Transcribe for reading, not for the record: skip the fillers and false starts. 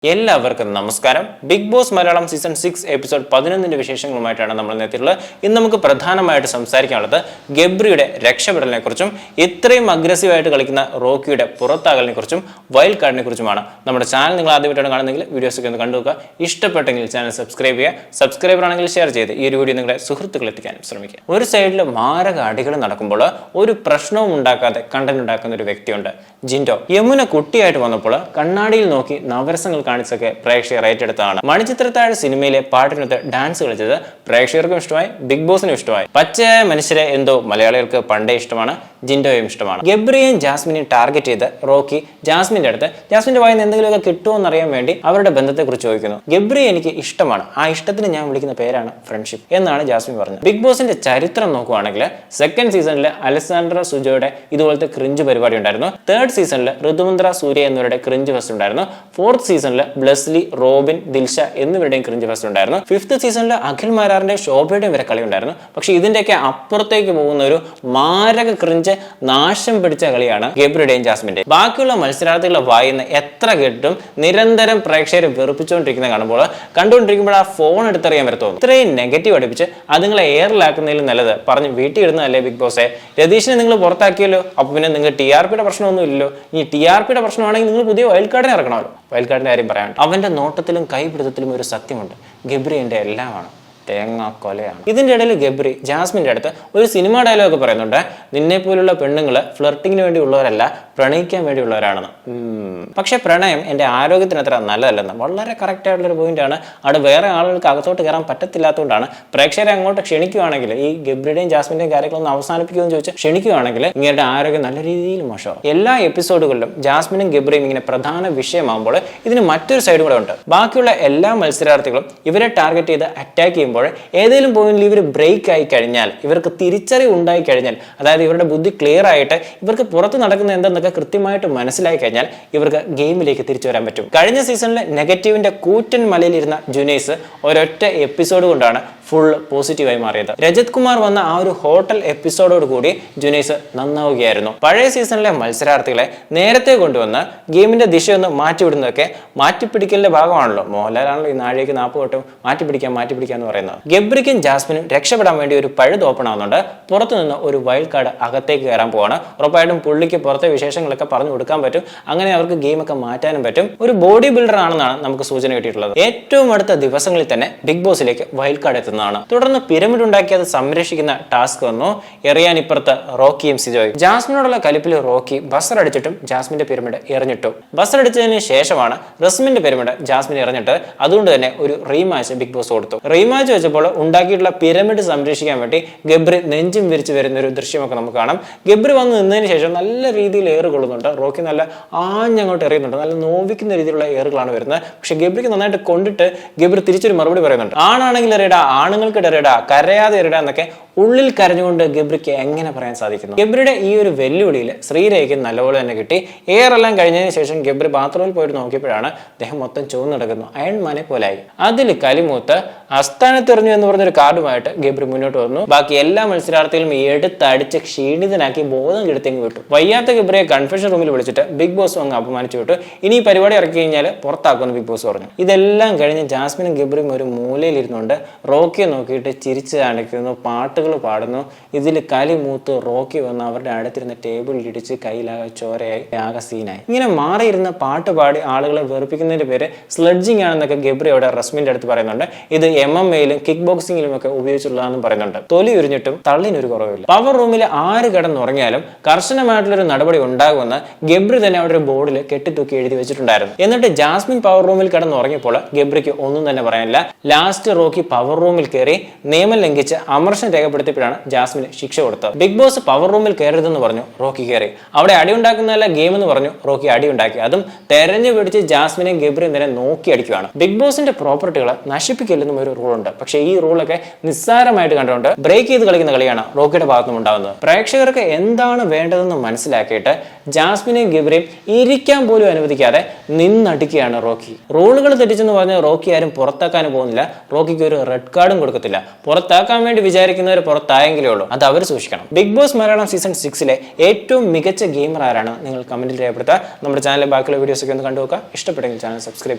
എല്ലാവർക്കും നമസ്കാരം. Bigg Boss Malayalam season 6 episode 11 വിശേഷങ്ങളുമായിട്ടാണ് നമ്മൾ എത്തിയിട്ടുള്ളത്. ഇന്ന് നമുക്ക് പ്രധാനമായിട്ട് സംസാരിക്കാനുള്ളത് ഗബ്രിയുടെ രക്ഷപ്പെടലിനെ കുറിച്ചും ഇത്രയും അഗ്രസീവായിട്ട് കളിക്കുന്ന റോക്കിയുടെ പുറത്താകലിനെ കുറിച്ചും വൈൽഡ് കാർഡിനെ കുറിച്ചുമാണ്. നമ്മുടെ ചാനൽ നിങ്ങൾ ആദ്യമായിട്ടാണ് കാണുന്നതെങ്കിൽ വീഡിയോസൊക്കെ ഒന്ന് കണ്ടുവെക്കുക. ഇഷ്ടപ്പെട്ടെങ്കിൽ ചാനൽ സബ്സ്ക്രൈബ് ചെയ്യുക. സബ്സ്ക്രൈബർ ആണെങ്കിൽ ഷെയർ ചെയ്ത് ഈ ഒരു വീഡിയോ നിങ്ങളെ സുഹൃത്തുക്കൾ എത്തിക്കാനും ശ്രമിക്കുക. ഒരു സൈഡിൽ മാരക അടികൾ നടക്കുമ്പോൾ ഒരു പ്രശ്നവും ഉണ്ടാക്കാതെ കണ്ടന്റ് ഉണ്ടാക്കുന്ന ഒരു വ്യക്തിയുണ്ട്, ജിൻഡോ. യമുന കുട്ടിയായിട്ട് വന്നപ്പോൾ കണ്ണാടിയിൽ നോക്കി നവരസങ്ങൾ കാണിച്ചൊക്കെ പ്രേക്ഷകർ ഏറ്റെടുത്താണ്. മണിച്ചിത്രത്താഴ് സിനിമയിലെ പാട്ടിനകത്ത് ഡാൻസ് കളിച്ചത് പ്രേക്ഷകർക്കും ഇഷ്ടമായി, ബിഗ് ബോസിനും ഇഷ്ടമായി. പച്ചയായ മനുഷ്യരെ എന്തോ മലയാളികൾക്ക് പണ്ടേ ഇഷ്ടമാണ്, ജിൻഡോയും ഇഷ്ടമാണ്. ഗബ്രിയെയും ജാസ്മിനെയും ടാർഗറ്റ് ചെയ്ത് റോക്കി ജാസ്മിന്റെ അടുത്ത് ജാസ്മിന്റെ വായിന്ന് എന്തെങ്കിലുമൊക്കെ കിട്ടുമോ എന്നറിയാൻ വേണ്ടി അവരുടെ ബന്ധത്തെക്കുറിച്ച് ചോദിക്കുന്നു. ഗബ്രി എനിക്ക് ഇഷ്ടമാണ്, ആ ഇഷ്ടത്തിന് ഞാൻ വിളിക്കുന്ന പേരാണ് ഫ്രണ്ട്ഷിപ്പ് എന്നാണ് ജാസ്മിൻ പറഞ്ഞത്. ബിഗ് ബോസിന്റെ ചരിത്രം നോക്കുവാണെങ്കിൽ സെക്കൻഡ് സീസണിൽ അലസാൻഡ്ര സുജോയുടെ ഇതുപോലത്തെ ക്രിഞ്ച് പരിപാടി ഉണ്ടായിരുന്നു. തേർഡ് സീസണിൽ ഋതുമന്ത്ര സൂര്യ എന്നിവരുടെ ക്രിഞ്ച് ഫെസ്റ്റ് ഉണ്ടായിരുന്നു. ഫോർത്ത് സീസണിൽ ബ്ലസ്ലി, റോബിൻ, ദിൽഷ എന്നിവരുടെയും ക്രിഞ്ച് ഫെസ്റ്റ് ഉണ്ടായിരുന്നു. ഫിഫ്ത്ത് സീസണിൽ അഖിൽ മാരാറിന്റെ ശോഭയുടെയും വരെ കളി ഉണ്ടായിരുന്നു. പക്ഷെ ഇതിന്റെയൊക്കെ അപ്പുറത്തേക്ക് പോകുന്ന ഒരു മാരക ക്രിഞ്ച് നാശം പിടിച്ച കളിയാണ് ഗബ്രിയുടെയും ജാസ്മിന്റെയും. ബാക്കിയുള്ള മത്സരാർത്ഥികളുടെ വായിന്ന് എത്ര കേട്ടും നിരന്തരം പ്രേക്ഷകരെ വെറുപ്പിച്ചുകൊണ്ടിരിക്കുന്ന കാണുമ്പോൾ കണ്ടുകൊണ്ടിരിക്കുമ്പോൾ ആ ഫോൺ എടുത്തറിയാൻ വരെ തോന്നും. ഇത്രയും നെഗറ്റീവ് അടുപ്പിച്ച് അതുങ്ങളെ എയറിലാക്കുന്നതിൽ നല്ലത് പറഞ്ഞ് വീട്ടിൽ ഇടുന്നതല്ലേ ബിഗ് ബോസെ. രതീഷിനെ നിങ്ങൾ പുറത്താക്കിയല്ലോ, അപ്പൊ പിന്നെ നിങ്ങൾ TRPയുടെ പ്രശ്നമൊന്നും ഇല്ലല്ലോ. ഇനി TRPയുടെ പ്രശ്നമാണെങ്കിൽ നിങ്ങൾ പുതിയ വൈൽഡ് കാർഡിനെ ഇറക്കണമല്ലോ. വൈൽഡ് കാർഡിന്റെ കാര്യം പറയാൻ അവന്റെ നോട്ടത്തിലും കൈപിടുത്തത്തിലും ഒരു സത്യമുണ്ട്, ഗബ്രി എന്റെ എല്ലാമാണ്, തേങ്ങ കൊലയാണ്. ഇതിന്റെ ഇടയിൽ ഗബ്രി ജാസ്മിന്റെ അടുത്ത് ഒരു സിനിമ ഡയലോഗ് പറയുന്നുണ്ട്, നിന്നെ പോലുള്ള പെണ്ണുങ്ങള് ഫ്ലർട്ടിങ്ങിന് വേണ്ടി ഉള്ളവരല്ല, പ്രണയിക്കാൻ വേണ്ടിയുള്ളവരാണെന്ന്. പക്ഷെ പ്രണയം എന്റെ ആരോഗ്യത്തിന് അത്ര നല്ലതല്ലെന്ന് വളരെ കറക്റ്റ് ആയിട്ടുള്ളൊരു പോയിന്റ് ആണ്. അവിടെ വേറെ ആളുകൾക്ക് അകത്തോട്ട് കയറാൻ പറ്റത്തില്ലാത്തതുകൊണ്ടാണ് പ്രേക്ഷകരെ അങ്ങോട്ട് ക്ഷണിക്കുകയാണെങ്കിൽ ഈ ഗബ്രിയുടെയും ജാസ്മിന്റെയും കാര്യങ്ങളൊന്ന് അവസാനിപ്പിക്കുമെന്ന് ചോദിച്ചാൽ ക്ഷണിക്കുകയാണെങ്കിൽ ഇങ്ങനെ ആരോഗ്യം നല്ല രീതിയിൽ മോശമാവും. എല്ലാ എപ്പിസോഡുകളിലും ജാസ്മിനും ഗബ്രിയും ഇങ്ങനെ പ്രധാന വിഷയമാകുമ്പോൾ ഇതിന് മറ്റൊരു സൈഡ് കൂടെ ഉണ്ട്. ബാക്കിയുള്ള എല്ലാ മത്സരാർത്ഥികളും ഇവരെ ടാർഗറ്റ് ചെയ്ത് അറ്റാക്ക് ചെയ്യുമ്പോൾ ഏതെങ്കിലും പോയിന്റിൽ ഇവർ ബ്രേക്ക് ആയി കഴിഞ്ഞാൽ, ഇവർക്ക് തിരിച്ചറിവ് ഉണ്ടായി കഴിഞ്ഞാൽ, അതായത് ഇവരുടെ ബുദ്ധി ക്ലിയർ ആയിട്ട് ഇവർക്ക് പുറത്ത് നടക്കുന്ന എന്തെന്നൊക്കെ കൃത്യമായിട്ട് മനസ്സിലായി കഴിഞ്ഞാൽ ഇവർക്ക് ഗെയിമിലേക്ക് തിരിച്ചു വരാൻ പറ്റും. കഴിഞ്ഞ സീസണിൽ നെഗറ്റീവിന്റെ കൂറ്റൻ മലയിലിരുന്ന ജുനൈസ് ഒരൊറ്റ എപ്പിസോഡ് കൊണ്ടാണ് ഫുൾ പോസിറ്റീവായി മാറിയത്. രജത് കുമാർ വന്ന ആ ഒരു ഹോട്ടൽ എപ്പിസോഡോട് കൂടി ജുനൈസ് നന്നാവുകയായിരുന്നു. പഴയ സീസണിലെ മത്സരാർത്ഥികളെ നേരത്തെ കൊണ്ടുവന്ന് ഗെയിമിന്റെ ദിശയൊന്ന് മാറ്റിവിടുന്നതൊക്കെ മാറ്റിപ്പിടിക്കലിന്റെ ഭാഗമാണല്ലോ. മോഹൻലാലാണല്ലോ ഈ നാഴികയ്ക്ക് 40 വട്ടം മാറ്റിപ്പിടിക്കുക എന്ന് പറയുന്നത്. ഗബ്രിക്കും ജാസ്മിനും രക്ഷപ്പെടാൻ വേണ്ടി ഒരു പഴുത് ഓപ്പൺ ആവുന്നുണ്ട്. പുറത്തുനിന്ന് ഒരു വൈൽഡ് കാർഡ് അകത്തേക്ക് കയറാൻ പോവാണ്. ഉറപ്പായിട്ടും പുള്ളിക്ക് പുറത്തെ വിശേഷങ്ങളൊക്കെ പറഞ്ഞു കൊടുക്കാൻ പറ്റും. അങ്ങനെ അവർക്ക് ഗെയിമൊക്കെ മാറ്റാനും പറ്റും. ഒരു ബോഡി ബിൽഡർ ആണെന്നാണ് നമുക്ക് സൂചന കിട്ടിയിട്ടുള്ളത്. ഏറ്റവും അടുത്ത ദിവസങ്ങളിൽ തന്നെ ബിഗ് ബോസിലേക്ക് വൈൽഡ് കാർഡ് എത്തുന്നതാണ്. തുടർന്ന് പിരമിഡ് ഉണ്ടാക്കി അത് സംരക്ഷിക്കുന്ന ടാസ്ക് വന്നു. എറിയാൻ ഇപ്പുറത്ത് റോക്കിയും സിജോയും. ജാസ്മിനോടുള്ള കലിപ്പിൽ റോക്കി ബസർ അടിച്ചിട്ടും ജാസ്മിന്റെ പിരമിഡ് എറിഞ്ഞിട്ടു. ബസർ അടിച്ചതിന് ശേഷമാണ് റസ്മിന്റെ പിരമിഡ് ജാസ്മിൻ എറിഞ്ഞിട്ട്. അതുകൊണ്ട് തന്നെ ഒരു റീമാച്ച് ബിഗ് ബോസ് കൊടുത്തു. റീമാച്ച് വെച്ചപ്പോൾ ഉണ്ടാക്കിയിട്ടുള്ള പിരമിഡ് സംരക്ഷിക്കാൻ വേണ്ടി ഗബ്രി നെഞ്ചും വിരിച്ച് വരുന്ന ഒരു ദൃശ്യമൊക്കെ നമുക്ക് കാണാം. ഗബ്രി വന്ന് നിന്നതിന് ശേഷം നല്ല രീതിയിൽ ഏറ് കൊള്ളുന്നുണ്ട്. റോക്കി നല്ല ആഞ്ഞങ്ങോട്ട് എറിയുന്നുണ്ട്. നല്ല നോവിക്കുന്ന രീതിയിലുള്ള ഏറുകളാണ് വരുന്നത്. പക്ഷെ ഗബ്രിക്ക് നന്നായിട്ട് കൊണ്ടിട്ട് ഗബ്രി തിരിച്ചൊരു മറുപടി പറയുന്നുണ്ട്. ആണാണെങ്കിൽ എറിയടാ, ആണുങ്ങൾക്ക് എറിയടാ, കരയാതെ എറിയടാ എന്നൊക്കെ ഉള്ളിൽ കരഞ്ഞുകൊണ്ട് ഗബ്രിക്ക് എങ്ങനെ പറയാൻ സാധിക്കുന്നു? ഗബ്രിയുടെ ഈ ഒരു വെല്ലുവിളിയിൽ ശ്രീരേഖയ്ക്ക് നല്ലപോലെ തന്നെ കിട്ടി. എയറെല്ലാം കഴിഞ്ഞതിന് ശേഷം ഗബ്രി ബാത്റൂമിൽ പോയിട്ട് നോക്കിയപ്പോഴാണ് അദ്ദേഹം മൊത്തം ചുവന്ന് നടക്കുന്നു, അയൺമാനെ പോലായി. അതിൽ കലിമൂത്ത് അസ്ഥാനത്തെറിഞ്ഞു എന്ന് പറഞ്ഞൊരു കാർഡുമായിട്ട് ഗബ്രി മുന്നോട്ട് വന്നു. ബാക്കി എല്ലാ മത്സരാർത്ഥികളും എടുത്തടിച്ച് ക്ഷീണിതനാക്കി ബോധം കെടുത്തേക്ക് വിട്ടു. വയ്യാത്ത ഗബ്രിയെ കൺഫെഷൻ റൂമിൽ വിളിച്ചിട്ട് ബിഗ് ബോസ് അങ്ങ് അപമാനിച്ചു വിട്ടു. ഇനി ഈ പരിപാടി ഇറക്കി കഴിഞ്ഞാൽ പുറത്താക്കുമെന്ന് ബിഗ് ബോസ് പറഞ്ഞു. ഇതെല്ലാം കഴിഞ്ഞ് ജാസ്മിനും ഗബ്രിയും ഒരു മൂലയിൽ ഇരുന്നുകൊണ്ട് റോക്കിയെ നോക്കിയിട്ട് ചിരിച്ചു കാണിക്കുന്നു, പാട്ടുകൾ പാടുന്നു. ഇതിൽ കലിമൂത്ത് റോക്കി വന്ന് അവരുടെ അടുത്തിരുന്ന ടേബിളിൽ ഇടിച്ച് കയ്യിലാകെ ചോരയായി, ആകെ സീനായി. ഇങ്ങനെ മാറിയിരുന്ന പാട്ട് പാടി ആളുകളെ വെറുപ്പിക്കുന്നതിന്റെ പേര് സ്ലഡ്ജിങ് ആണെന്നൊക്കെ ഗബ്രി അവിടെ റസ്മിന്റെ അടുത്ത് പറയുന്നുണ്ട്. ഇത് MMA-ലും കിക്ക് ബോക്സിംഗിലും ഒക്കെ ഉപയോഗിച്ചുള്ളതാണെന്നും പറയുന്നുണ്ട്. തൊലി ഉരിഞ്ഞിട്ടും തള്ളിനൊരു കുറവില്ല. പവർ റൂമിൽ ആര് കിടന്നുറങ്ങിയാലും കർശനമായിട്ടുള്ളൊരു നടപടി ഉണ്ടാകുമെന്ന് ഗബ്രി തന്നെ അവിടെ ഒരു ബോർഡിൽ കെട്ടിത്തൂക്കി എഴുതി വെച്ചിട്ടുണ്ടായിരുന്നു. എന്നിട്ട് ജാസ്മിൻ പവർ റൂമിൽ കിടന്നുറങ്ങിയപ്പോൾ ഗബ്രിക്ക് ഒന്നും തന്നെ പറയാനില്ല. ലാസ്റ്റ് റോക്കി പവർ റൂമിൽ കയറി നിയമം ലംഘിച്ച് അമർഷം രേഖപ്പെടുത്തിയപ്പോഴാണ് ജാസ്മിന് ശിക്ഷ കൊടുത്തത്. ബിഗ് ബോസ് പവർ റൂമിൽ കയറരുതെന്ന് പറഞ്ഞു, റോക്കി കയറി. അവിടെ അടി ഉണ്ടാക്കുന്നതല്ല ഗെയിം എന്ന് പറഞ്ഞു, റോക്കി അടി ഉണ്ടാക്കി. അതും തെരഞ്ഞു പിടിച്ച് ജാസ്മിനെയും ഗബ്രിയും തന്നെ നോക്കി അടിക്കുകയാണ്. ബിഗ് ബോസിന്റെ പ്രോപ്പർട്ടികളെ നശിപ്പിക്കില്ലെന്നും ഒരു റൂൾ ഉണ്ട്. പക്ഷെ ഈ റൂളൊക്കെ നിസ്സാരമായിട്ട് കണ്ടുകൊണ്ട് ബ്രേക്ക് ചെയ്ത് കളിക്കുന്ന കളിയാണ് റോക്കിയുടെ ഭാഗത്തും ഉണ്ടാകുന്നത്. പ്രേക്ഷകർക്ക് എന്താണ് വേണ്ടതെന്ന് മനസ്സിലാക്കിയിട്ട് ജാസ്മിനെയും ഗബ്രിയും ഇരിക്കാൻ പോലും അനുവദിക്കാതെ നിന്നടിക്കുകയാണ് റോക്കി. റൂളുകൾ തെറ്റിച്ചെന്ന് പറഞ്ഞ് റോക്കി ആരും പുറത്താക്കാനും പോകുന്നില്ല. റോക്കിക്ക് ഒരു റെഡ് കാർഡും കൊടുക്കത്തില്ല. പുറത്താക്കാൻ വേണ്ടി വിചാരിക്കുന്നവർ പുറത്തായെങ്കിലേ ഉള്ളൂ, അത് അവർ സൂക്ഷിക്കണം. ബിഗ് ബോസ് മലയാളം സീസൺ 6-ലെ ഏറ്റവും മികച്ച ഗെയിമർ ആരാണ് നിങ്ങൾ കമന്റിൽ രേഖപ്പെടുത്തുക. നമ്മുടെ ചാനലിലെ ബാക്കിയുള്ള വീഡിയോസ് ഒക്കെ ഒന്ന് കണ്ടുനോക്കുക. ഇഷ്ടപ്പെട്ടെങ്കിൽ ചാനൽ സബ്സ്ക്രൈബ് ചെയ്യുക.